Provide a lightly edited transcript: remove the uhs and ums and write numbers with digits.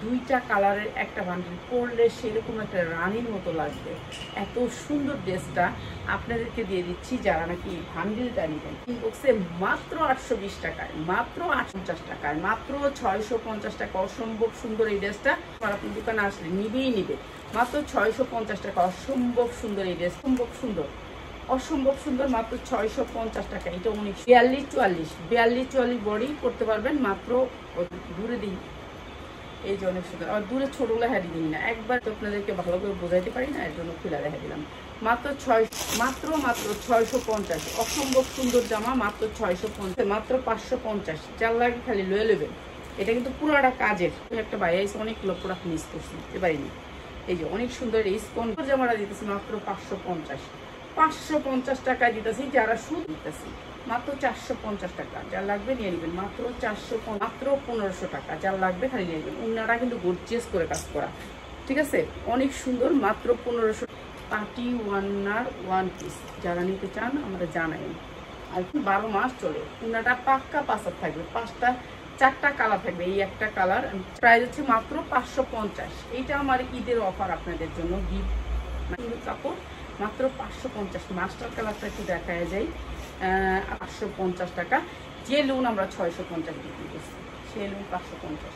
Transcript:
দুইটা কালারের একটা বান্ডিল পরলে সেরকম একটা রানীর মতো লাগবে। এত সুন্দর ড্রেসটা আপনাদেরকে দিয়ে দিচ্ছি যারা নাকি বান্ডিলটা নেবেন। ইনবক্সে মাত্র 820 টাকায়, মাত্র 850 টাকায়, মাত্র 650 টাকা। অসম্ভব সুন্দর এই ড্রেসটা। আপনি দোকানে আসলে নিবেই নিবে। মাত্র 650 টাকা। অসম্ভব সুন্দর এই ড্রেস, অসম্ভব সুন্দর, অসম্ভব সুন্দর। মাত্র 650 টাকা। এটা 42-44 বডি করতে পারবেন। মাত্র দূরে দিই, এই যে অনেক সুন্দর। আর দূরে ছোটগুলো হ্যাঁ দিই না, একবার তো আপনাদেরকে ভালো করে বোঝাইতে পারি না, এর জন্য খুলে রেখে দিলাম। মাত্র 650। অসম্ভব সুন্দর জামা, মাত্র 650, মাত্র 550। যার লাগে খালি লয়ে নেবেন। এটা কিন্তু পুরোটা কাজের। একটা বাইরে এসে অনেকগুলো প্রোডাক্ট মিস করছি, এবারে এই যে অনেক সুন্দর এই স্পন জামাটা দিতেছি মাত্র 550 টাকায় দিতেছি। যারা সুদ দিতেছি মাত্র 450 টাকা। যার লাগবে নিয়ে নেবেন। মাত্র 1500 টাকা। যার লাগবে খালি নিয়ে নেবেন। উনারা কিন্তু গর্জিয়াস করে কাজ করা, ঠিক আছে, অনেক সুন্দর। মাত্র 1500। পার্টি ওয়ানার ওয়ান পিস যারা নিতে চান আমরা জানাই। আর 12 মাস চলে। উনাটা পাক্কা পাসার থাকবে, 4টা কালার থাকবে। এই একটা কালার প্রাইস হচ্ছে মাত্র 550। এইটা আমার ঈদের অফার আপনাদের জন্য। গিফট কাপড় মাত্র 550। মাস্টার কালারটা একটু দেখা যায় 850 টাকা। যে লোন আমরা 650 বিক্রি করছি, সেই লোন 550।